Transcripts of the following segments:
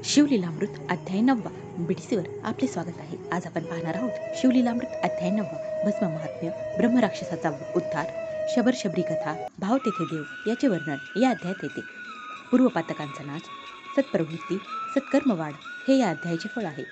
शिवलीलामृत अध्याय 9 बीडीसीवर आपले स्वागत आहे। आज आपण पाहणार आहोत शिवलीलामृत अध्याय 9 भस्म महात्म्य, ब्रह्मराक्षसाचा उद्धार, शबर शबरी कथा, भाव तेथे देव याचे वर्णन या अध्यायात येते। पूर्वपातकांचा नाश, सत्प्रवृत्ती, सत्कर्म वाढ हे या अध्यायाचे फळ आहे।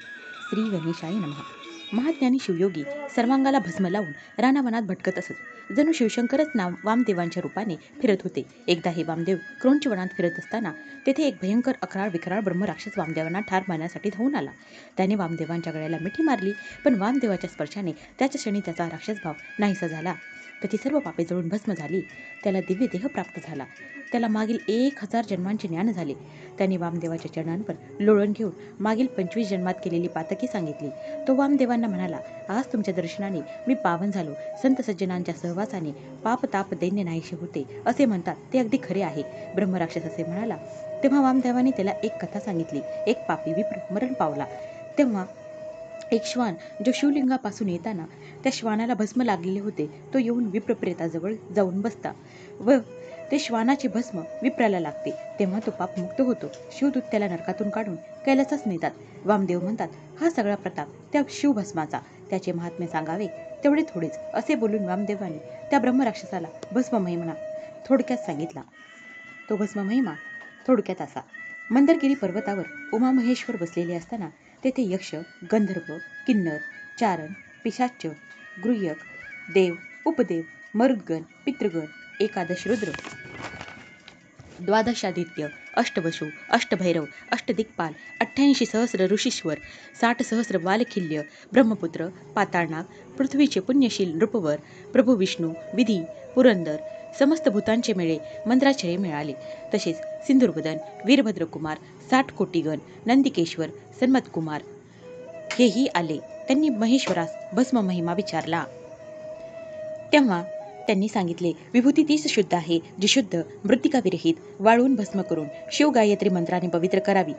श्री गणेशाय नमः। महाज्ञानी शिवयोगी सर्वांगाला भस्म लावून रानावनात भटकत असत। जणू शिवशंकरच वामदेवांच्या रूपाने फिरत होते। एकदा हे वामदेव क्रोंच वनात फिरत असताना तेथे एक भयंकर अकराळ विकराळ ब्रह्मराक्षस वामदेवांना ठार मारण्यासाठी धावून आला। त्याने वामदेवांच्या गळ्याला मिठी मारली, पण वामदेवाच्या स्पर्शाने त्याच्या क्षणी त्याचा राक्षसभाव नाहीसा झाला। त्याची सर्व पापे जळून भस्म झाली। त्याला दिव्य देह प्राप्त झाला। त्याला मागील 1000 जन्मांचे ज्ञान झाले। त्याने वामदेवाच्या चरणांवर लोळण घेऊन मागील 25 जन्मात केलेली पातकी सांगितली। तो वामदेवांना म्हणाला, आज तुमच्या दर्शनाने मी पावन झालो। संत सज्जनांच्या सहवासाने पाप ताप दैन्य नाहीसे होते असे म्हणतात, ते अगदी खरे आहे। ब्रह्मराक्षस असे म्हणाला तेव्हा वामदेवाने त्याला एक कथा सांगितली। एक पापी विप्र मरण पावला तेव्हा एक श्वान जो शिवलिंगापासून येताना त्या श्वानाला भस्म लागलेले होते, तो येऊन विप्रप्रेताजवळ जाऊन बसता व ते श्वानाचे भस्म विप्राला लागते, तेव्हा तो पाप मुक्त होतो। शिवदूत त्याला नरकातून काढून कैलासास नेतात। वामदेव म्हणतात, हा सगळा प्रताप त्या शिवभस्माचा, त्याचे महात्म्य सांगावे तेवढे थोडेच असे बोलून वामदेवाने त्या ब्रह्मराक्षसाला भस्म महिमा थोडक्यात सांगितला। तो भस्म महिमा थोडक्यात असा: मंदरगिरी पर्वतावर उमामहेश्वर बसलेले असताना तेथे यक्ष, गंधर्व, किन्नर, चारण, पिशाच, गृह्यक, देव, उपदेव, मरुद्गण, पितृगण, एकादश रुद्र, द्वादशादित्य, अष्टवसु, अष्टभैरव, अष्टदिक्पाल, 88 सहस्र ऋषीश्वर, 60 सहस्र बालखिल्य, ब्रह्मपुत्र, पाताळनाग, पृथ्वीचे पुण्यशील नृपवर, प्रभू विष्णू, विधी, पुरंदर, समस्त भूतांचे मेळे मंत्राचर्य मिळाले। तसेच सिंधुर्वदन, वीरभद्रकुमार, 60 कोटीगण, नंदिकेश्वर, सन्मतकुमार हेही आले। त्यांनी महेश्वरास भस्म महिमा विचारला तेव्हा त्यांनी सांगितले, विभूती तीच शुद्ध आहे, जी शुद्ध मृत्तिका विरहित वाळून भस्म करून शिव गायत्री मंत्राने पवित्र करावी।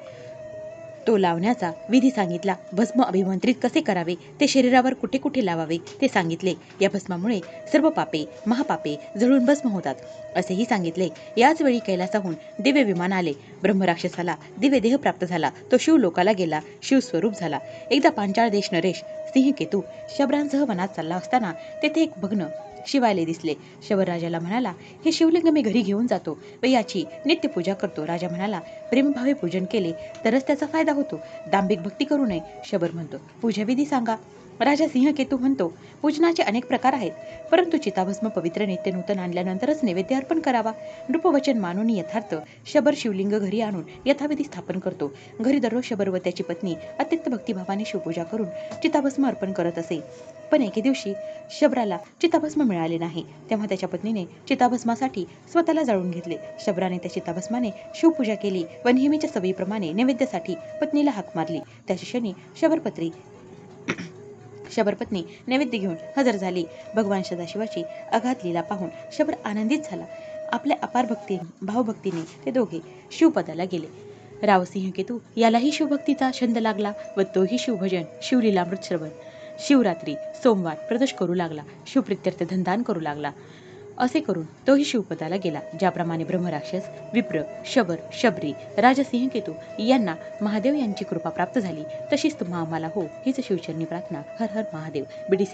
तो लावण्याचा विधी सांगितला। भस्म अभिमंत्रित कसे करावे, ते शरीरावर कुठे कुठे लावावे ते सांगितले। या भस्मामुळे सर्व पापे महापापे जळून भस्म होतात असेही सांगितले। याच वेळी कैलासाहून दिव्य विमान आले। ब्रह्मराक्षसाला दिव्य देह प्राप्त झाला। तो शिवलोकाला गेला, शिवस्वरूप झाला। एकदा पांचाळ देश नरेश सिंहकेतू शबरांसह वनात चालला असताना तेथे एक भग्न शिवालय दिसले। शबर राजाला म्हणाला, हे शिवलिंग मी घरी घेऊन जातो व याची नित्य पूजा करतो। राजा म्हणाला, प्रेमभावे पूजन केले तरच त्याचा फायदा होतो, दांभिक भक्ती करू नये। शबर म्हणतो, पूजाविधी सांगा। राजा सिंहकेतू म्हणतो, पूजनाचे अनेक प्रकार आहेत, परंतु चिताभस्म पवित्र नित्य नूतन आणल्यानंतरच नैवेद्य अर्पण करावा। नृपवचन मानून यथार्थ शबर शिवलिंग घरी आणून यथाविधी स्थापन करतो। घरी दररोज शबर व त्याची पत्नी अत्यंत भक्तिभावाने शिवपूजा करून चिताभस्म अर्पण करत असे। पण एके दिवशी शबराला चिताभस्म मिळाले नाही, तेव्हा त्याच्या पत्नीने चिताभस्मासाठी स्वतःला जाळून घेतले। शबराने त्या चिताभस्माने शिवपूजा केली व नेहमीच्या सवयीप्रमाणे नैवेद्यासाठी पत्नीला हाक मारली। त्याच्या क्षणी शबरपत्नी नैवेद्य घेऊन हजर झाली। भगवान सदाशिवाची अगाध लीला पाहून शबर आनंदित झाला। आपल्या अपार भावभक्तीने ते दोघे शिवपदाला गेले। रावसिंहकेतू यालाही शिवभक्तीचा छंद लागला व तोही शिवभजन शिवलीलामृत श्रवण शिवरात्री सोमवार प्रदोष करू लागला। शिवप्रित्यर्थ धनदान करू लागला। असे करून तोही शिवपदाला गेला। ज्याप्रमाणे ब्रह्मराक्षस, विप्र, शबर, शबरी, राजा सिंहकेतू यांना महादेव यांची कृपा प्राप्त झाली, तशीच तुम्हा आम्हाला हो हीच शिवचरणी प्रार्थना। हर हर महादेव। बीडीसी